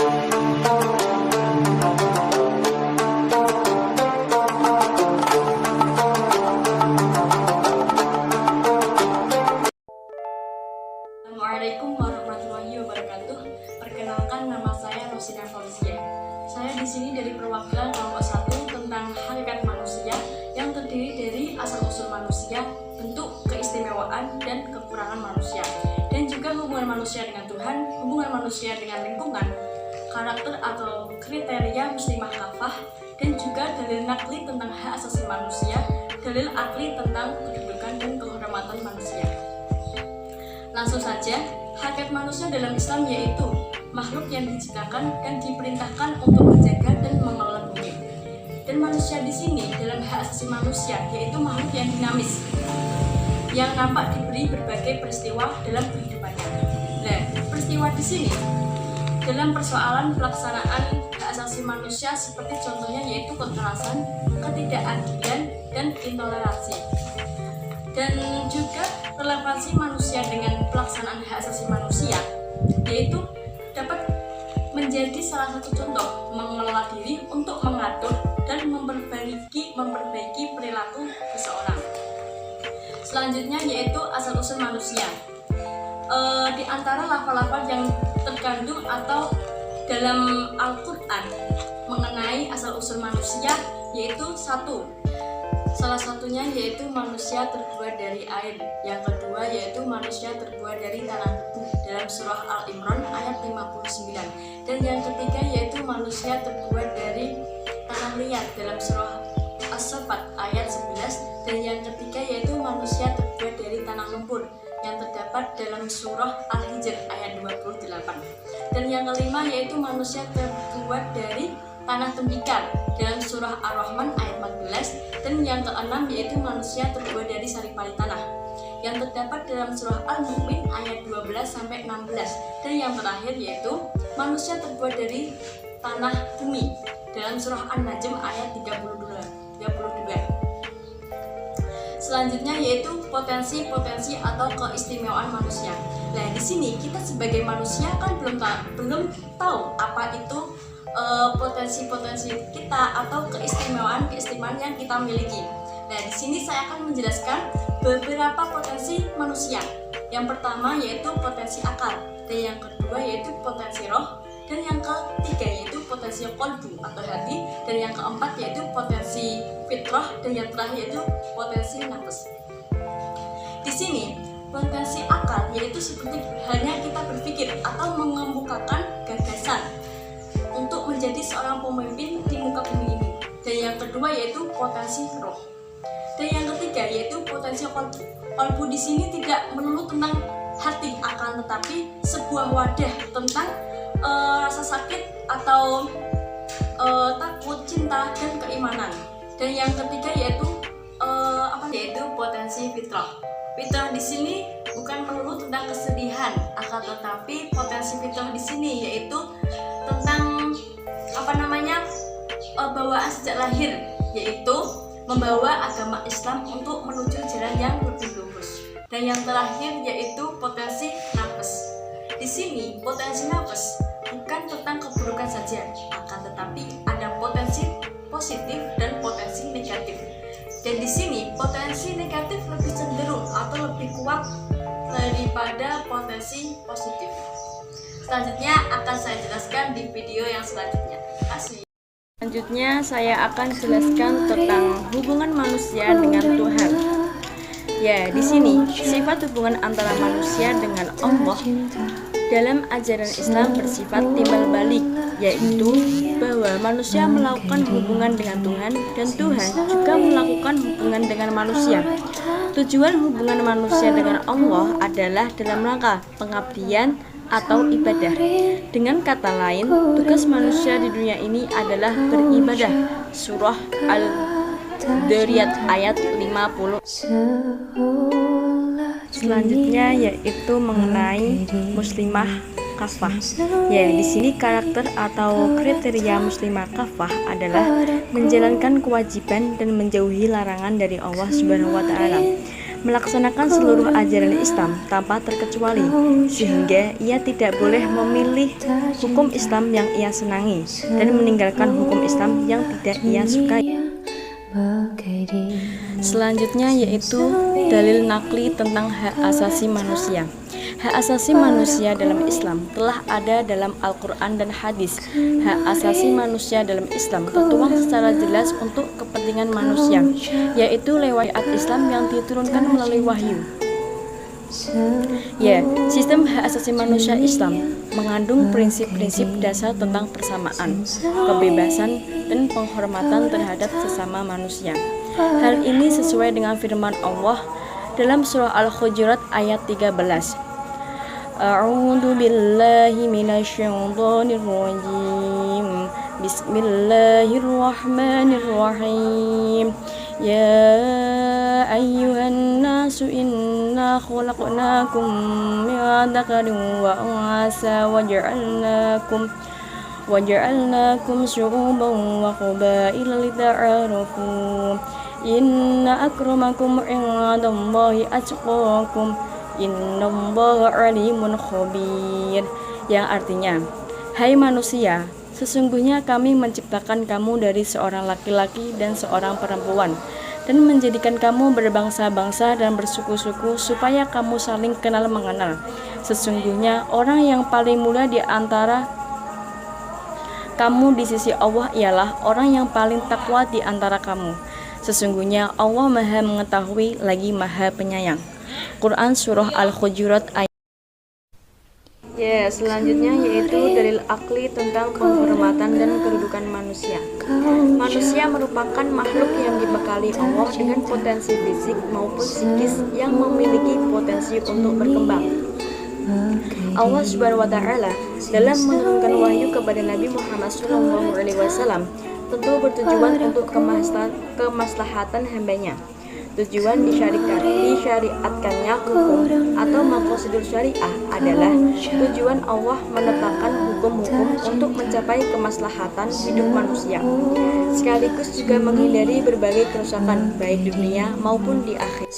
Assalamualaikum warahmatullahi wabarakatuh. Perkenalkan, nama saya Rosina Fauziah. Saya di sini dari perwakilan kelompok 1 tentang hakikat manusia yang terdiri dari asal-usul manusia, bentuk keistimewaan dan kekurangan manusia, dan juga hubungan manusia dengan Tuhan, hubungan manusia dengan lingkungan, karakter atau kriteria muslimah kafah, dan juga dalil nakli tentang hak asasi manusia, dalil akli tentang kedudukan dan kehormatan manusia. Langsung saja, hakikat manusia dalam Islam yaitu makhluk yang diciptakan dan diperintahkan untuk menjaga dan mengelola bumi. Dan manusia di sini dalam hak asasi manusia yaitu makhluk yang dinamis, yang nampak diberi berbagai peristiwa dalam kehidupannya. Nah, peristiwa di sini dalam persoalan pelaksanaan hak asasi manusia seperti contohnya yaitu kekerasan, ketidakadilan, dan intoleransi. Dan juga relevansi manusia dengan pelaksanaan hak asasi manusia yaitu dapat menjadi salah satu contoh mengelola diri untuk mengatur dan memperbaiki perilaku seseorang. Selanjutnya yaitu asal-usul manusia. Di antara lafal-lafal yang terkandung atau dalam Al-Quran mengenai asal-usul manusia yaitu salah satunya yaitu manusia terbuat dari air. Yang kedua yaitu manusia terbuat dari tanah debu dalam surah Al-Imran ayat 59. Dan yang ketiga yaitu manusia terbuat dari tanah liat dalam surah As-Saffat ayat 11. Dan yang ketiga yaitu manusia terbuat dari tanah lumpur yang terdapat dalam surah Al-Hijr ayat 28. Dan yang kelima yaitu manusia terbuat dari tanah tembikar dalam surah Ar-Rahman ayat 14. Dan yang keenam yaitu manusia terbuat dari saripati tanah yang terdapat dalam surah Al-Mu'min ayat 12-16. Dan yang terakhir yaitu manusia terbuat dari tanah bumi dalam surah An-Najm ayat 32. Selanjutnya yaitu potensi-potensi atau keistimewaan manusia. Nah, di sini kita sebagai manusia kan belum tahu apa itu potensi-potensi kita atau keistimewaan yang kita miliki. Nah, di sini saya akan menjelaskan beberapa potensi manusia. Yang pertama yaitu potensi akal, dan yang kedua yaitu potensi roh, dan yang ketiga yaitu potensi qalbu atau hati, dan yang keempat yaitu potensi fitrah, dan yang terakhir yaitu potensi nafs. Di sini potensi akal yaitu seperti halnya kita berpikir atau mengemukakan gagasan untuk menjadi seorang pemimpin di muka bumi ini. Dan yang kedua yaitu potensi roh. Dan yang ketiga yaitu potensi qalbu. Qalbu di sini tidak melulu tentang hati, akan tetapi sebuah wadah tentang rasa sakit atau takut, cinta, dan keimanan. Dan yang ketiga yaitu yaitu potensi fitrah. Fitrah di sini bukan melulu tentang kesedihan, akan tetapi potensi fitrah di sini yaitu tentang bawaan sejak lahir, yaitu membawa agama Islam untuk menuju jalan yang lebih lurus. Dan yang terakhir yaitu potensi nafs. Di sini potensi nafs bukan tentang keburukan saja, akan tetapi ada potensi positif dan potensi negatif. Dan di sini potensi negatif lebih cenderung atau lebih kuat daripada potensi positif. Selanjutnya akan saya jelaskan di video yang selanjutnya. Terima kasih. Selanjutnya saya akan jelaskan tentang hubungan manusia dengan Tuhan. Ya, di sini sifat hubungan antara manusia dengan Allah dalam ajaran Islam bersifat timbal balik, yaitu bahwa manusia melakukan hubungan dengan Tuhan dan Tuhan juga melakukan hubungan dengan manusia. Tujuan hubungan manusia dengan Allah adalah dalam rangka pengabdian atau ibadah. Dengan kata lain, tugas manusia di dunia ini adalah beribadah. Surah Al-Dzariyat ayat 50. Selanjutnya yaitu mengenai muslimah kafah. Ya, di sini karakter atau kriteria muslimah kafah adalah menjalankan kewajiban dan menjauhi larangan dari Allah Subhanahu wa taala, melaksanakan seluruh ajaran Islam tanpa terkecuali, sehingga ia tidak boleh memilih hukum Islam yang ia senangi dan meninggalkan hukum Islam yang tidak ia sukai. Selanjutnya yaitu dalil nakli tentang hak asasi manusia. Hak asasi manusia dalam Islam telah ada dalam Al-Quran dan hadis. Hak asasi manusia dalam Islam tertuang secara jelas untuk kepentingan manusia, yaitu lewat syariat Islam yang diturunkan melalui wahyu. Sistem hak asasi manusia Islam mengandung prinsip-prinsip dasar tentang persamaan, kebebasan, dan penghormatan terhadap sesama manusia. Hal ini sesuai dengan firman Allah dalam surah Al-Hujurat ayat 13. A'udzu billahi minasyaitonir rajim. Bismillahirrahmanirrahim. Ya ayyuhan nasu inna khalaqnakum min dzakarin wa unsa waja'alnakum syu'uban wa qabaila lita'arafu. Inna akramakum 'indallahi atqakum. Innallaha 'alimun khabir. Yang artinya, hai manusia, sesungguhnya kami menciptakan kamu dari seorang laki-laki dan seorang perempuan, dan menjadikan kamu berbangsa-bangsa dan bersuku-suku supaya kamu saling kenal mengenal. Sesungguhnya orang yang paling mulia di antara kamu di sisi Allah ialah orang yang paling takwa di antara kamu. Sesungguhnya Allah Maha Mengetahui lagi Maha Penyayang. Quran Surah Al-Hujurat ayat. Selanjutnya yaitu dalil akli tentang penghormatan dan kedudukan manusia. Manusia merupakan makhluk yang dibekali Allah dengan potensi fisik maupun psikis yang memiliki potensi untuk berkembang. Allah Subhanahu wa Ta'ala dalam menurunkan wahyu kepada Nabi Muhammad SAW tentu bertujuan untuk kemaslahatan hambanya. Tujuan disyariatkannya hukum atau prosedur syariah adalah tujuan Allah menetapkan hukum-hukum untuk mencapai kemaslahatan hidup manusia, sekaligus juga menghindari berbagai kerusakan baik di dunia maupun di akhirat.